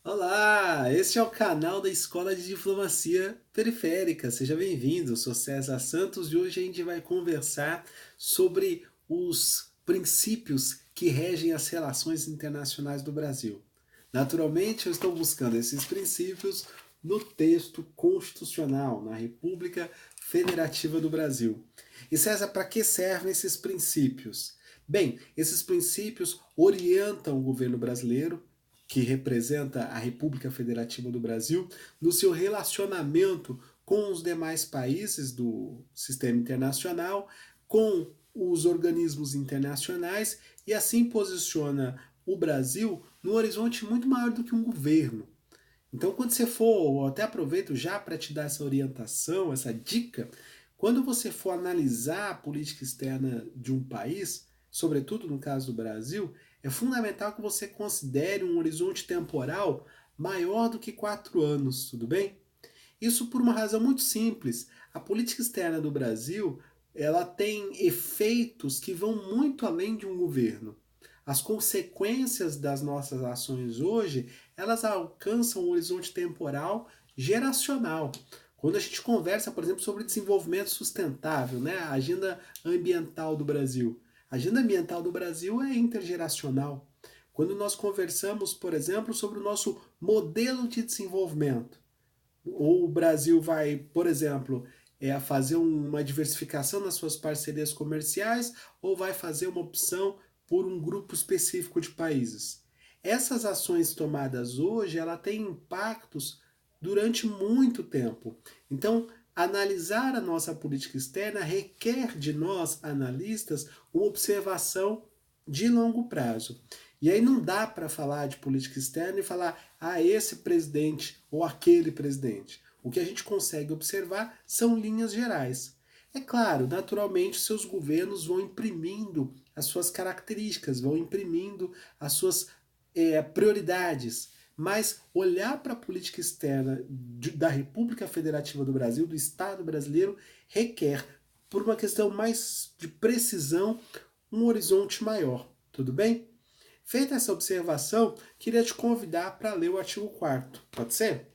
Olá, este é o canal da Escola de Diplomacia Periférica. Seja bem-vindo, eu sou César Santos e hoje a gente vai conversar sobre os princípios que regem as relações internacionais do Brasil. Naturalmente, eu estou buscando esses princípios no texto constitucional, na República Federativa do Brasil. E César, para que servem esses princípios? Bem, esses princípios orientam o governo brasileiro, que representa a República Federativa do Brasil, no seu relacionamento com os demais países do sistema internacional, com os organismos internacionais, e assim posiciona o Brasil no horizonte muito maior do que um governo. Então, quando você for, eu até aproveito já para te dar essa orientação, essa dica, quando você for analisar a política externa de um país, sobretudo no caso do Brasil, é fundamental que você considere um horizonte temporal maior do que 4 anos, tudo bem? Isso por uma razão muito simples. A política externa do Brasil, ela tem efeitos que vão muito além de um governo. As consequências das nossas ações hoje, elas alcançam um horizonte temporal geracional. Quando a gente conversa, por exemplo, sobre desenvolvimento sustentável, né, a agenda ambiental do Brasil. A agenda ambiental do Brasil é intergeracional. Quando nós conversamos, por exemplo, sobre o nosso modelo de desenvolvimento, ou o Brasil vai, por exemplo, fazer uma diversificação nas suas parcerias comerciais, ou vai fazer uma opção por um grupo específico de países. Essas ações tomadas hoje, ela têm impactos durante muito tempo. Então, analisar a nossa política externa requer de nós, analistas, uma observação de longo prazo. E aí não dá para falar de política externa e falar, esse presidente ou aquele presidente. O que a gente consegue observar são linhas gerais. É claro, naturalmente, seus governos vão imprimindo as suas características, vão imprimindo as suas prioridades. Mas olhar para a política externa da República Federativa do Brasil, do Estado brasileiro, requer, por uma questão mais de precisão, um horizonte maior. Tudo bem? Feita essa observação, queria te convidar para ler o artigo 4º. Pode ser?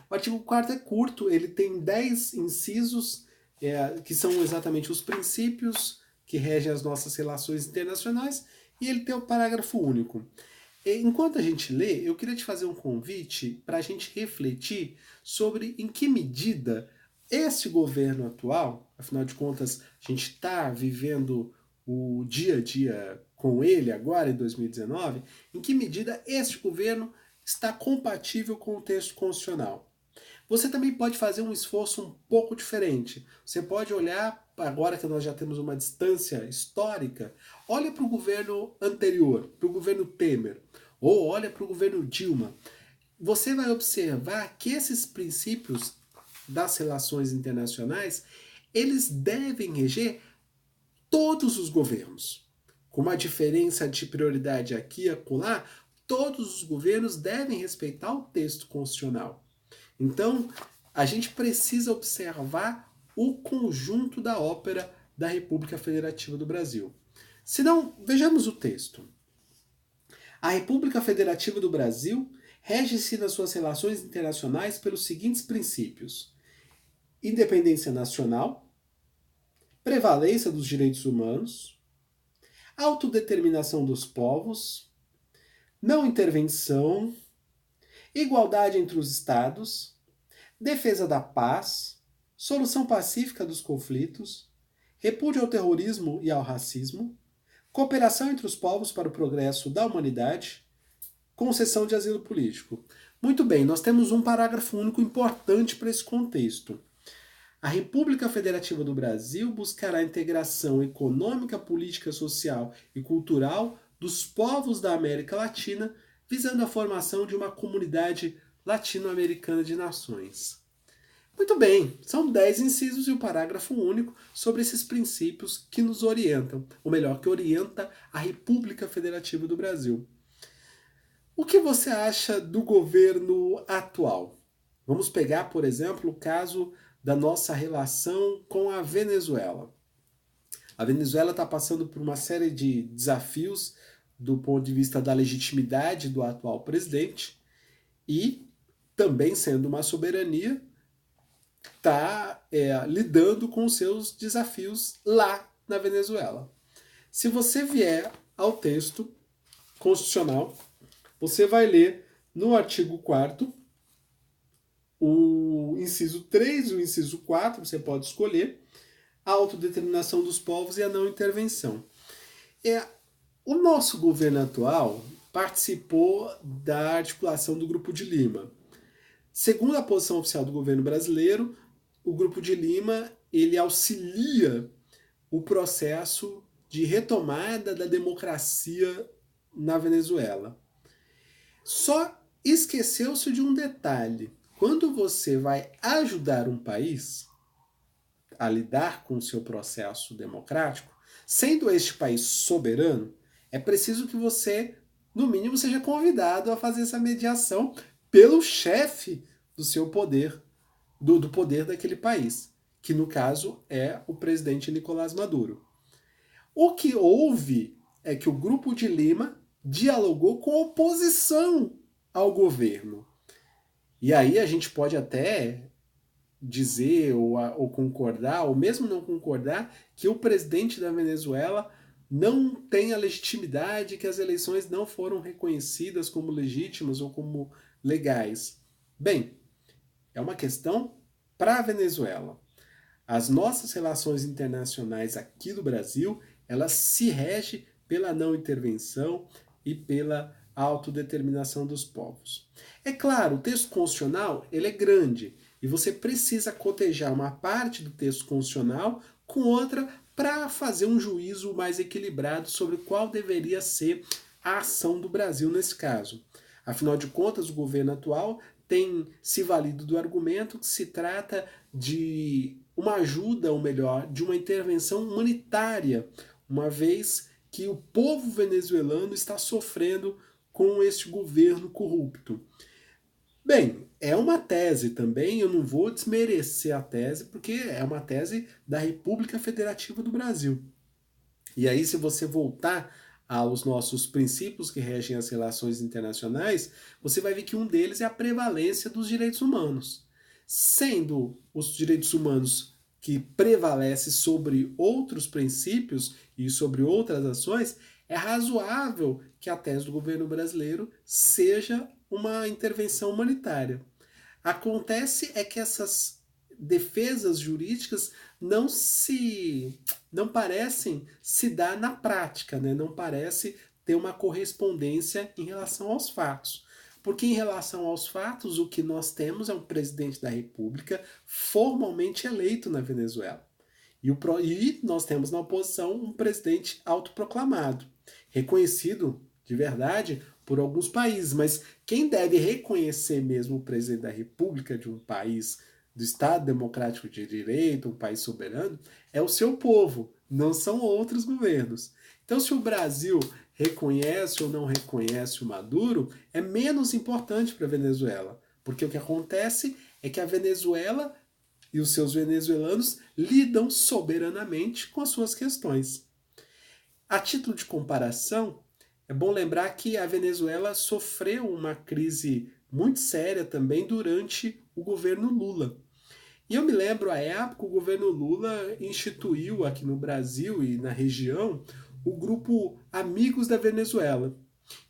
O artigo 4º é curto, ele tem 10 incisos, que são exatamente os princípios que regem as nossas relações internacionais, e ele tem o parágrafo único. Enquanto a gente lê, eu queria te fazer um convite para a gente refletir sobre em que medida este governo atual, afinal de contas, a gente está vivendo o dia a dia com ele agora, em 2019, em que medida este governo está compatível com o texto constitucional. Você também pode fazer um esforço um pouco diferente. Você pode olhar, agora que nós já temos uma distância histórica, olha para o governo anterior, para o governo Temer, ou olha para o governo Dilma. Você vai observar que esses princípios das relações internacionais, eles devem reger todos os governos. Com uma diferença de prioridade aqui e acolá, todos os governos devem respeitar o texto constitucional. Então, a gente precisa observar o conjunto da ópera da República Federativa do Brasil. Se não, vejamos o texto. A República Federativa do Brasil rege-se nas suas relações internacionais pelos seguintes princípios: independência nacional, prevalência dos direitos humanos, autodeterminação dos povos, não intervenção, igualdade entre os Estados, defesa da paz, solução pacífica dos conflitos, repúdio ao terrorismo e ao racismo, cooperação entre os povos para o progresso da humanidade, concessão de asilo político. Muito bem, nós temos um parágrafo único importante para esse contexto. A República Federativa do Brasil buscará a integração econômica, política, social e cultural dos povos da América Latina, visando a formação de uma comunidade latino-americana de nações. Muito bem, são 10 incisos e o parágrafo único sobre esses princípios que nos orientam, ou melhor, que orienta a República Federativa do Brasil. O que você acha do governo atual? Vamos pegar, por exemplo, o caso da nossa relação com a Venezuela. A Venezuela está passando por uma série de desafios do ponto de vista da legitimidade do atual presidente, e, também sendo uma soberania, está lidando com os seus desafios lá na Venezuela. Se você vier ao texto constitucional, você vai ler no artigo 4º, o inciso 3 e o inciso 4, você pode escolher, a autodeterminação dos povos e a não intervenção. O nosso governo atual participou da articulação do Grupo de Lima. Segundo a posição oficial do governo brasileiro, o Grupo de Lima ele auxilia o processo de retomada da democracia na Venezuela. Só esqueceu-se de um detalhe. Quando você vai ajudar um país a lidar com o seu processo democrático, sendo este país soberano, é preciso que você, no mínimo, seja convidado a fazer essa mediação pelo chefe do seu poder, do poder daquele país, que no caso é o presidente Nicolás Maduro. O que houve é que o Grupo de Lima dialogou com a oposição ao governo. E aí a gente pode até dizer ou concordar, ou mesmo não concordar, que o presidente da Venezuela não tem a legitimidade, que as eleições não foram reconhecidas como legítimas ou como legais. Bem, é uma questão para a Venezuela. As nossas relações internacionais aqui do Brasil, elas se regem pela não intervenção e pela autodeterminação dos povos. É claro, o texto constitucional ele é grande e você precisa cotejar uma parte do texto constitucional com outra para fazer um juízo mais equilibrado sobre qual deveria ser a ação do Brasil nesse caso. Afinal de contas, o governo atual tem se valido do argumento que se trata de uma ajuda, ou melhor, de uma intervenção humanitária, uma vez que o povo venezuelano está sofrendo com este governo corrupto. Bem, é uma tese também, eu não vou desmerecer a tese, porque é uma tese da República Federativa do Brasil. E aí, se você voltar aos nossos princípios que regem as relações internacionais, você vai ver que um deles é a prevalência dos direitos humanos. Sendo os direitos humanos que prevalece sobre outros princípios e sobre outras ações, é razoável que a tese do governo brasileiro seja uma intervenção humanitária. Acontece é que essas defesas jurídicas não parecem se dar na prática, né? Não parece ter uma correspondência em relação aos fatos. Porque em relação aos fatos, o que nós temos é um presidente da República formalmente eleito na Venezuela. E nós temos na oposição um presidente autoproclamado, reconhecido de verdade por alguns países, mas quem deve reconhecer mesmo o presidente da República de um país do Estado Democrático de Direito, um país soberano, é o seu povo, não são outros governos. Então, se o Brasil reconhece ou não reconhece o Maduro, é menos importante para a Venezuela, porque o que acontece é que a Venezuela e os seus venezuelanos lidam soberanamente com as suas questões. A título de comparação, é bom lembrar que a Venezuela sofreu uma crise muito séria também durante o governo Lula. E eu me lembro, à época, o governo Lula instituiu aqui no Brasil e na região o grupo Amigos da Venezuela.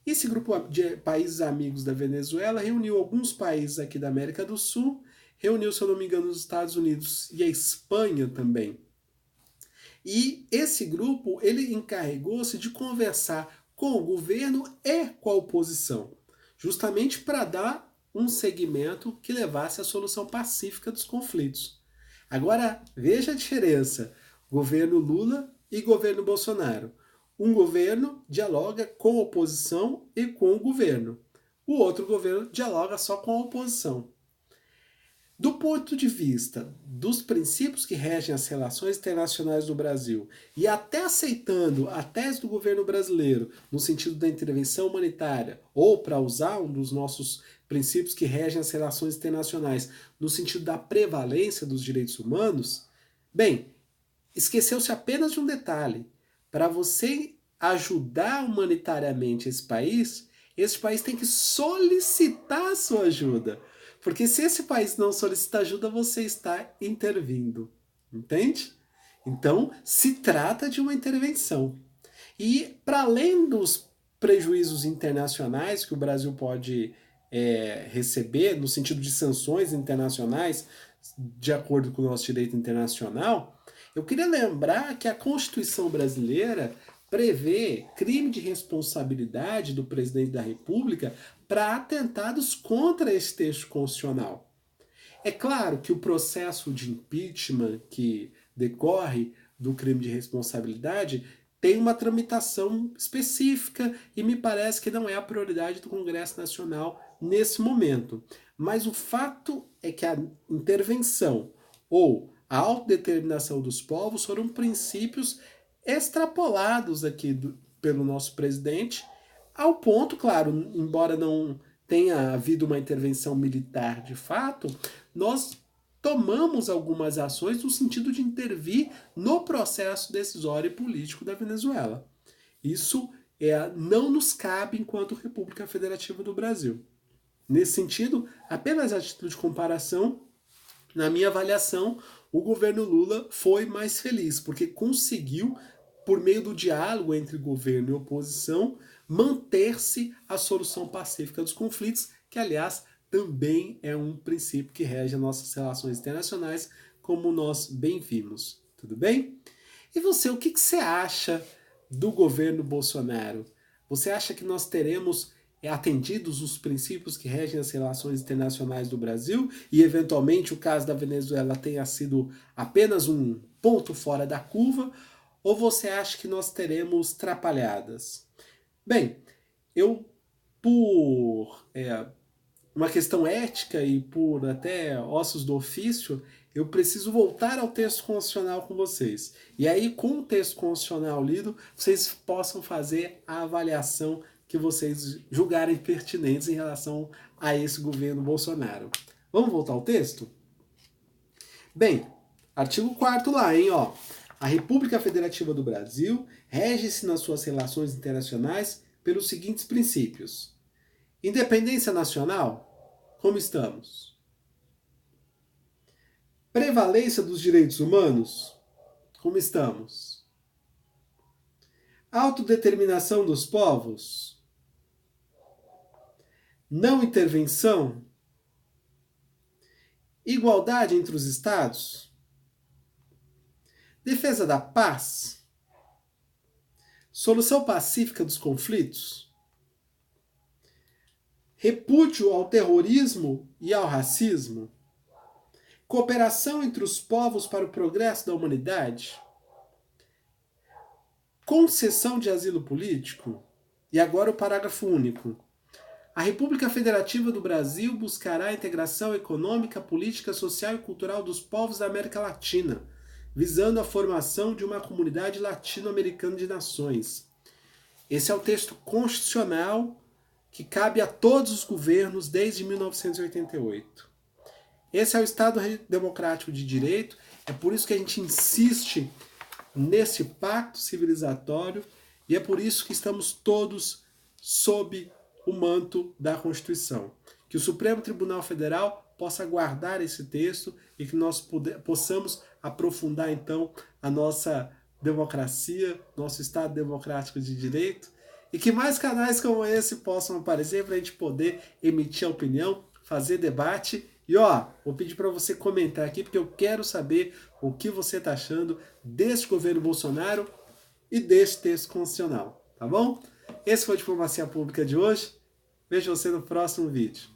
Esse grupo de países amigos da Venezuela reuniu alguns países aqui da América do Sul, reuniu, se eu não me engano, os Estados Unidos e a Espanha também. E esse grupo, ele encarregou-se de conversar com o governo e com a oposição, justamente para dar um segmento que levasse à solução pacífica dos conflitos. Agora, veja a diferença: governo Lula e governo Bolsonaro. Um governo dialoga com a oposição e com o governo. O outro governo dialoga só com a oposição. Do ponto de vista dos princípios que regem as relações internacionais do Brasil, e até aceitando a tese do governo brasileiro no sentido da intervenção humanitária, ou para usar um dos nossos princípios que regem as relações internacionais no sentido da prevalência dos direitos humanos, bem, esqueceu-se apenas de um detalhe. Para você ajudar humanitariamente esse país, esse país tem que solicitar a sua ajuda. Porque se esse país não solicita ajuda, você está intervindo. Entende? Então, se trata de uma intervenção. E, para além dos prejuízos internacionais que o Brasil pode receber, no sentido de sanções internacionais, de acordo com o nosso direito internacional, eu queria lembrar que a Constituição brasileira prevê crime de responsabilidade do presidente da República para atentados contra esse texto constitucional. É claro que o processo de impeachment que decorre do crime de responsabilidade tem uma tramitação específica e me parece que não é a prioridade do Congresso Nacional nesse momento. Mas o fato é que a intervenção ou a autodeterminação dos povos foram princípios extrapolados aqui pelo nosso presidente, ao ponto, claro, embora não tenha havido uma intervenção militar de fato, nós tomamos algumas ações no sentido de intervir no processo decisório e político da Venezuela. Isso não nos cabe enquanto República Federativa do Brasil. Nesse sentido, apenas a título de comparação, na minha avaliação, o governo Lula foi mais feliz, porque conseguiu, por meio do diálogo entre governo e oposição, manter-se a solução pacífica dos conflitos, que, aliás, também é um princípio que rege as nossas relações internacionais, como nós bem vimos. Tudo bem? E você, o que você acha do governo Bolsonaro? Você acha que nós teremos atendidos os princípios que regem as relações internacionais do Brasil e, eventualmente, o caso da Venezuela tenha sido apenas um ponto fora da curva? Ou você acha que nós teremos trapalhadas? Bem, eu, por uma questão ética e por até ossos do ofício, eu preciso voltar ao texto constitucional com vocês. E aí, com o texto constitucional lido, vocês possam fazer a avaliação que vocês julgarem pertinentes em relação a esse governo Bolsonaro. Vamos voltar ao texto? Bem, artigo 4º lá, hein, ó. A República Federativa do Brasil rege-se nas suas relações internacionais pelos seguintes princípios. Independência nacional? Como estamos? Prevalência dos direitos humanos? Como estamos? Autodeterminação dos povos? Não intervenção? Igualdade entre os Estados? Defesa da paz? Solução pacífica dos conflitos? Repúdio ao terrorismo e ao racismo? Cooperação entre os povos para o progresso da humanidade? Concessão de asilo político? E agora o parágrafo único. A República Federativa do Brasil buscará a integração econômica, política, social e cultural dos povos da América Latina, visando a formação de uma comunidade latino-americana de nações. Esse é o texto constitucional que cabe a todos os governos desde 1988. Esse é o Estado Democrático de Direito, é por isso que a gente insiste nesse pacto civilizatório e é por isso que estamos todos sob o manto da Constituição. Que o Supremo Tribunal Federal possa guardar esse texto e que nós possamos aprofundar, então, a nossa democracia, nosso Estado Democrático de Direito, e que mais canais como esse possam aparecer para a gente poder emitir a opinião, fazer debate. E vou pedir para você comentar aqui, porque eu quero saber o que você está achando deste governo Bolsonaro e deste texto constitucional, tá bom? Esse foi a Diplomacia Pública de hoje. Vejo você no próximo vídeo.